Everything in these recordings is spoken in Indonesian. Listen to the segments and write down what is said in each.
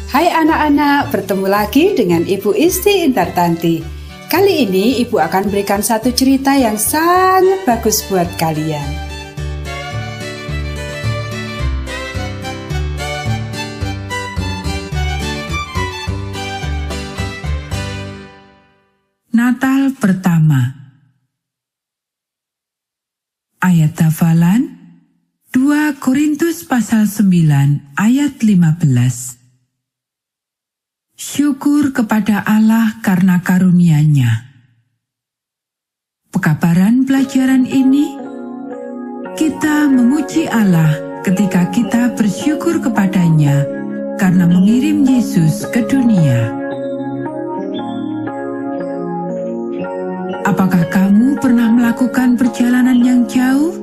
Hai anak-anak, bertemu lagi dengan Ibu Isti Indartanti. Kali ini Ibu akan berikan satu cerita yang sangat bagus buat kalian. Natal pertama. Ayat hafalan 2 Korintus pasal 9 ayat 15. Syukur kepada Allah karena karunia-Nya. Pekabaran pelajaran ini, kita memuji Allah ketika kita bersyukur kepada-Nya karena mengirim Yesus ke dunia. Apakah kamu pernah melakukan perjalanan yang jauh?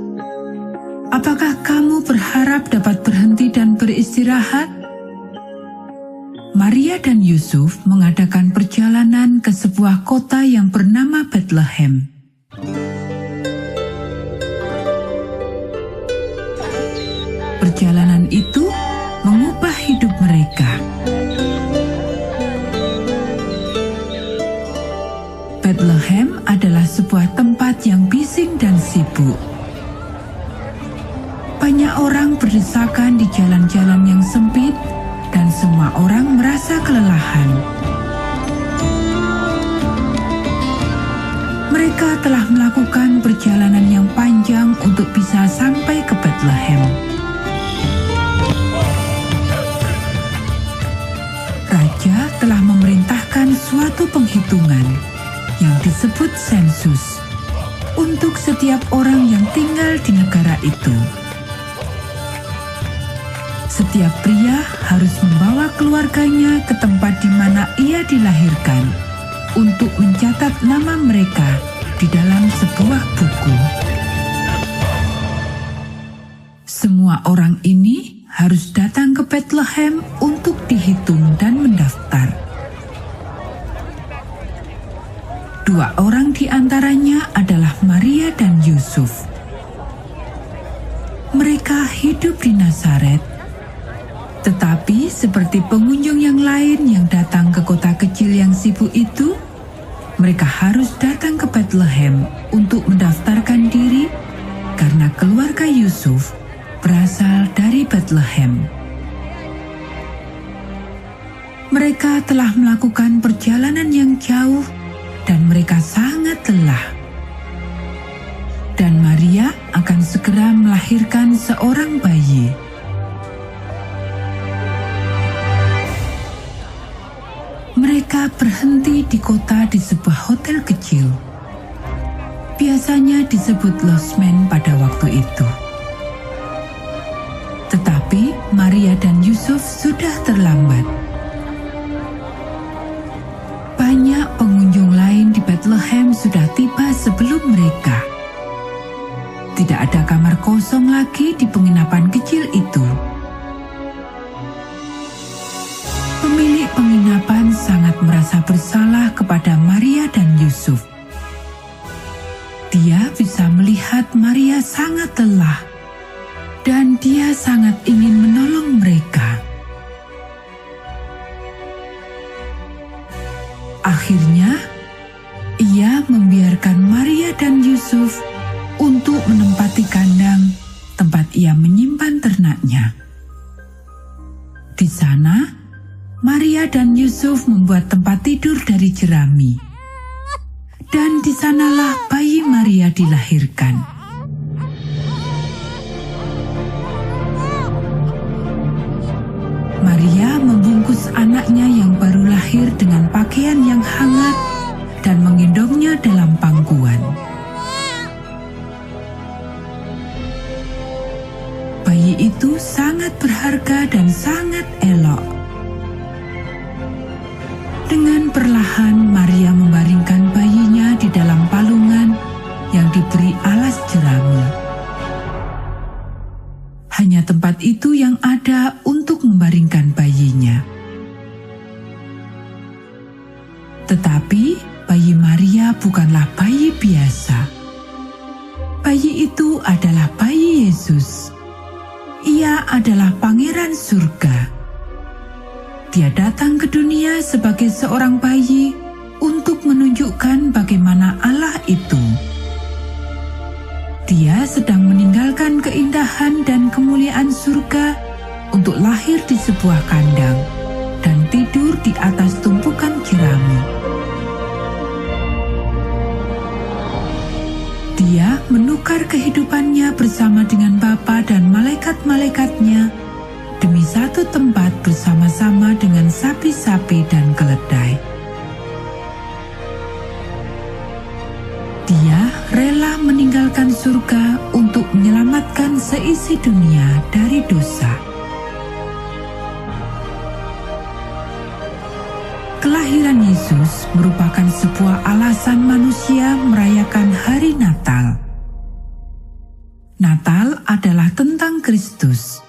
Apakah kamu berharap dapat berhenti dan beristirahat? Maria dan Yusuf mengadakan perjalanan ke sebuah kota yang bernama Bethlehem. Perjalanan itu mengubah hidup mereka. Bethlehem adalah sebuah tempat yang bising dan sibuk. Banyak orang berdesakan di jalan-jalan yang sempit, dan semua orang merasa kelelahan. Mereka telah melakukan perjalanan yang panjang untuk bisa sampai ke Bethlehem. Raja telah memerintahkan suatu penghitungan yang disebut sensus untuk setiap orang yang tinggal di negara itu. Setiap pria harus membawa keluarganya ke tempat di mana ia dilahirkan untuk mencatat nama mereka di dalam sebuah buku. Semua orang ini harus datang ke Bethlehem untuk dihitung dan mendaftar. 2 orang di antaranya adalah Maria dan Yusuf. Mereka hidup di Nazaret, tetapi seperti pengunjung yang lain yang datang ke kota kecil yang sibuk itu, mereka harus datang ke Bethlehem untuk mendaftarkan diri karena keluarga Yusuf berasal dari Bethlehem. Mereka telah melakukan perjalanan yang jauh dan mereka sangat lelah. Dan Maria akan segera melahirkan seorang bayi. Mereka berhenti di kota di sebuah hotel kecil. Biasanya disebut losmen pada waktu itu. Tetapi Maria dan Yusuf sudah terlambat. Banyak pengunjung lain di Bethlehem sudah tiba sebelum mereka. Tidak ada kamar kosong lagi di penginapan kecil itu. Pemilik penginapan sangat merasa bersalah kepada Maria dan Yusuf. Dia bisa melihat Maria sangat lelah, dan dia sangat ingin menolong mereka. Akhirnya, ia membiarkan Maria dan Yusuf untuk menempati kandang tempat ia menyimpan ternaknya. Di sana, Maria dan Yusuf membuat tempat tidur dari jerami. Dan di sanalah bayi Maria dilahirkan. Maria membungkus anaknya yang baru lahir dengan pakaian yang hangat dan menggendongnya dalam pangkuan. Bayi itu sangat berharga dan sangat elok. Dengan perlahan Maria membaringkan bayinya di dalam palungan yang diberi alas jerami. Hanya tempat itu yang ada untuk membaringkan bayinya. Tetapi bayi Maria bukanlah bayi biasa. Bayi itu adalah bayi Yesus. Ia adalah pangeran surga. Dia datang ke dunia sebagai seorang bayi untuk menunjukkan bagaimana Allah itu. Dia sedang meninggalkan keindahan dan kemuliaan surga untuk lahir di sebuah kandang dan tidur di atas tumpukan jerami. Dia menukar kehidupannya bersama dengan Bapa dan malaikat-malaikatnya demi satu tempat bersama-sama dengan sapi-sapi dan keledai. Dia rela meninggalkan surga untuk menyelamatkan seisi dunia dari dosa. Kelahiran Yesus merupakan sebuah alasan manusia merayakan hari Natal. Natal adalah tentang Kristus,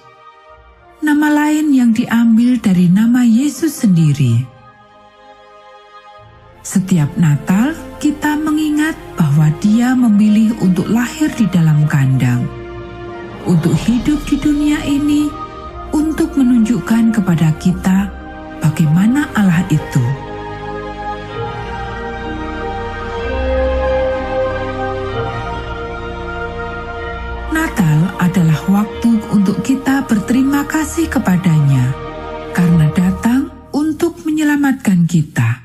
nama lain yang diambil dari nama Yesus sendiri. Setiap Natal, kita mengingat bahwa Dia memilih untuk lahir di dalam kandang, untuk hidup di dunia ini, untuk menunjukkan kepada kita bagaimana Allah itu. Natal adalah waktu untuk kita berterima kasih kepada-Nya karena datang untuk menyelamatkan kita.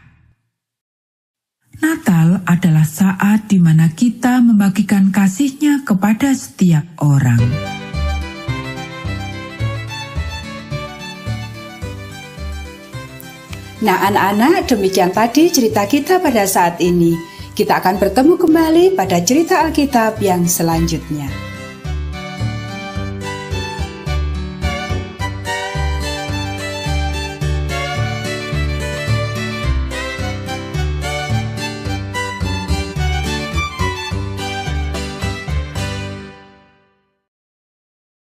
Natal adalah saat di mana kita membagikan kasih-Nya kepada setiap orang. Nah anak-anak, demikian tadi cerita kita pada saat ini. Kita akan bertemu kembali pada cerita Alkitab yang selanjutnya.